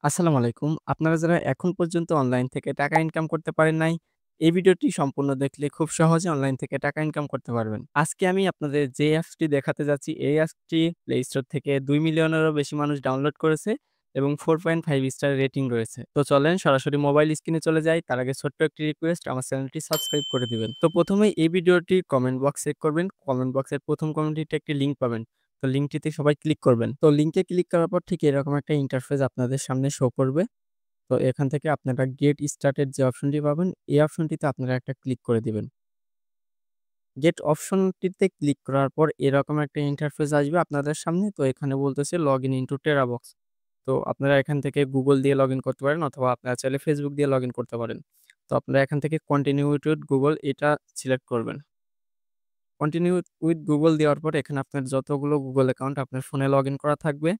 আসসালামু আলাইকুম। আপনারা যারা এখন পর্যন্ত অনলাইন থেকে টাকা ইনকাম করতে পারেন নাই, এই ভিডিওটি সম্পূর্ণ দেখলে খুব সহজে অনলাইন থেকে টাকা ইনকাম করতে পারবেন। আজকে আমি আপনাদের যে অ্যাপসটি দেখাতে যাচ্ছি, এই অ্যাপসটি প্লে স্টোর থেকে ২ মিলিয়নেরও বেশি মানুষ ডাউনলোড করেছে এবং 4.5 স্টার রেটিং রয়েছে। তো চলেন সরাসরি মোবাইল স্ক্রিনে চলে যাই। তার আগে ছোট্ট একটি রিকোয়েস্ট, আমার চ্যানেলটি সাবস্ক্রাইব করে দিবেন। তো প্রথমেই এই ভিডিওটির কমেন্ট বক্স চেক করবেন। কমেন্ট বক্সের ১ম কমেন্টটিতে একটি লিঙ্ক পাবেন। তো লিঙ্কটিতে সবাই ক্লিক করবেন। তো লিঙ্কে ক্লিক করার পর ঠিক এরকম একটা ইন্টারফেস আপনাদের সামনে শো করবে। তো এখান থেকে আপনারা গেট স্টার্টেড যে অপশনটি পাবেন, এই অপশনটিতে আপনারা একটা ক্লিক করে দিবেন। গেট অপশনটিতে ক্লিক করার পর এরকম একটা ইন্টারফেস আসবে আপনাদের সামনে। তো এখানে বলতেছে লগইন ইনটু টেরাবক্স। তো আপনারা এখান থেকে Google দিয়ে লগইন করতে পারেন অথবা আপনারা চাইলে Facebook দিয়ে লগইন করতে পারেন। তো আপনারা এখান থেকে কন্টিনিউ উইথ Google এটা সিলেক্ট করবেন। কন্টিনিউ উইথ Google দেওয়ার পর এখানে আপনার যতগুলো Google অ্যাকাউন্ট আপনার ফোনে লগইন করা থাকবে,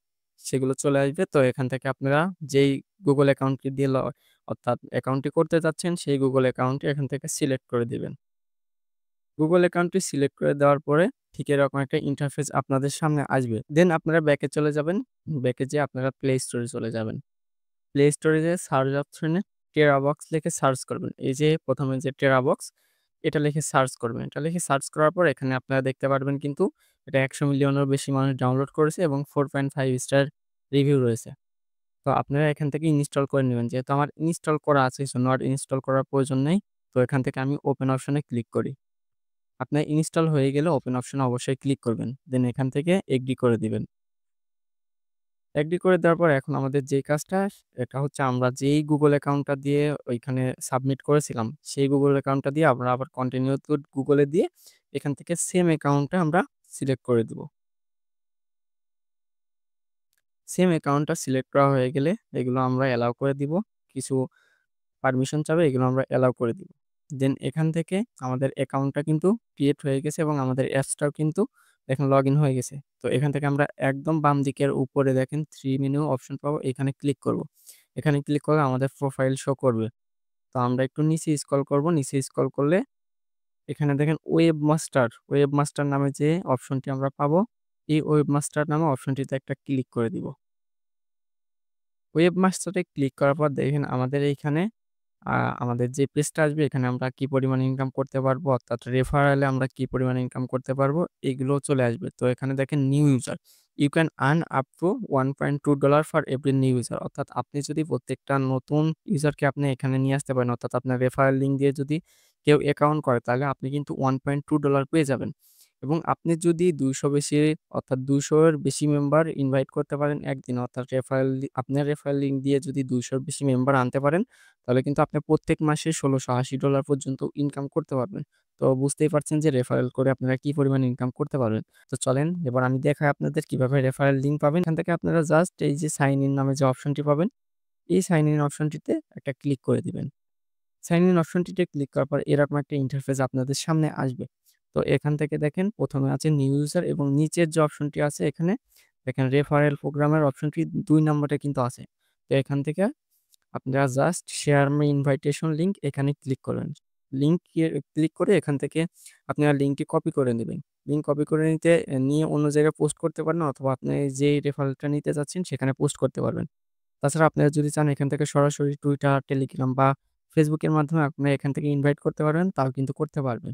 সেগুলো চলে আসবে। তো এখান থেকে আপনারা যেই Google অ্যাকাউন্টটি দিয়ে অর্থাৎ অ্যাকাউন্টটি করতে চাচ্ছেন, সেই Google অ্যাকাউন্টটি এখান থেকে সিলেক্ট করে দিবেন। Google অ্যাকাউন্টটি সিলেক্ট করে দেওয়ার পরে ঠিক এরকম একটা ইন্টারফেস আপনাদের সামনে আসবে। দেন আপনারা ব্যাকে চলে যাবেন। ব্যাকে যেয়ে আপনারা প্লে স্টোরে চলে যাবেন। প্লে স্টোরে যেয়ে সার্চ অপশনে টেরাবক্স লিখে সার্চ করবেন। এই যে ১ম এ যে টেরাবক্স এটা লিখে সার্চ করবেন। এটা লিখে সার্চ করার পর এখানে আপনারা দেখতে পারবেন কিন্তু এটা ১০০ মিলিয়নেরও বেশি মানুষ ডাউনলোড করেছে এবং 4.5 স্টার রিভিউ রয়েছে। তো আপনারা এখান থেকে ইনস্টল করে নিবেন। যেহেতু আমার ইনস্টল করা আছে এজন্য আর ইনস্টল করার প্রয়োজন নেই। তো এখান থেকে আমি ওপেন অপশনে ক্লিক করি। আপনার ইনস্টল হয়ে গেলে ওপেন অপশনে অবশ্যই ক্লিক করবেন। দেন এখান থেকে এগ্রি করে দিবেন। এগ্রি করে দেওয়ার পর এখন আমাদের যেই কাজটা এটা হচ্ছে আমরা যেই Google অ্যাকাউন্টটা দিয়ে ওইখানে সাবমিট করেছিলাম, সেই Google অ্যাকাউন্টটা দিয়ে আমরা আবার কন্টিনিউ উইথ Google এ দিয়ে এখান থেকে সেম অ্যাকাউন্টটা আমরা সিলেক্ট করে দিব। সেম অ্যাকাউন্টটা সিলেক্ট করা হয়ে গেলে এগুলো আমরা অ্যালাও করে দিব। কিছু পারমিশন চাবে এগুলো আমরা অ্যালাও করে দিব। দেন এখান থেকে আমাদের অ্যাকাউন্টটা কিন্তু ক্রিয়েট হয়ে গেছে এবং আমাদের অ্যাপসটাও কিন্তু দেখেন লগইন হয়ে গেছে। তো এখান থেকে আমরা একদম বাম দিকের উপরে দেখেন 3 মেনু অপশন পাবো। এখানে ক্লিক করব। এখানে ক্লিক করলে আমাদের প্রোফাইল শো করবে। তো আমরা একটু নিচে স্ক্রল করব। নিচে স্ক্রল করলে এখানে দেখেন ওয়েবমাস্টার নামে যে অপশনটি আমরা পাবো, এই ওয়েবমাস্টার নামে অপশনটিতে একটা ক্লিক করে দিব। ওয়েবমাস্টারে ক্লিক করার পর দেখেন আমাদের এইখানে আ আমাদের যে পেজটা আসবে এখানে আমরা কি পরিমাণ ইনকাম করতে পারবো অর্থাৎ রেফারেলে আমরা কি পরিমাণ ইনকাম করতে পারবো এগুলোও চলে আসবে। তো এখানে দেখেন new user. You can earn up to $1.2 for every new user অর্থাৎ আপনি যদি প্রত্যেকটা নতুন ইউজারকে আপনি এখানে নিয়ে আসতে পারেন অর্থাৎ আপনার রেফারেল লিঙ্ক দিয়ে যদি কেউ অ্যাকাউন্ট করে তাহলে আপনি কিন্তু $1.2 পেয়ে যাবেন। এবং আপনি যদি ২০০ বেশি অর্থাৎ ২০০ এর বেশি মেম্বার ইনভাইট করতে পারেন একদিনে অর্থাৎ আপনার রেফারেল লিঙ্ক দিয়ে যদি ২০০ এর বেশি মেম্বার আনতে পারেন তাহলে কিন্তু আপনি প্রত্যেক মাসে $১৬৮০ পর্যন্ত ইনকাম করতে পারবেন। তো বুঝতেই পারছেন যে রেফারেল করে আপনারা কি পরিমাণ ইনকাম করতে পারবেন। তো চলেন এবার আমি দেখাই আপনাদের কিভাবে রেফারেল লিঙ্ক পাবেন। এখান থেকে আপনারা জাস্ট এই যে সাইন ইন নামে যে অপশনটি পাবেন, এই সাইন ইন অপশনটিতে একটা ক্লিক করে দিবেন। সাইন ইন অপশনটিতে ক্লিক করার পর এরকম একটা ইন্টারফেস আপনাদের সামনে আসবে। তো এখান থেকে দেখেন ১ম এ আছে নিউ ইউজার এবং নিচের যে অপশনটি আছে এখানে দেখেন রেফারেল প্রোগ্রামের অপশনটি ২ নম্বরে কিন্তু আছে। তো এখান থেকে আপনারা just share my invitation link এখানে ক্লিক করবেন। লিঙ্ক ক্লিক করে এখান থেকে আপনারা লিঙ্কটি কপি করে নিবেন। লিঙ্ক কপি করে নিয়ে অন্য জায়গায় পোস্ট করতে পারেন অথবা আপনি যেই রেফারেলটা নিতে চাচ্ছেন সেখানে পোস্ট করতে পারবেন। তাছাড়া আপনারা যদি চান এখান থেকে সরাসরি Twitter, Telegram বা Facebook এর মাধ্যমে আপনারা এখান থেকে ইনভাইট করতে পারবেন, তাও কিন্তু করতে পারবেন।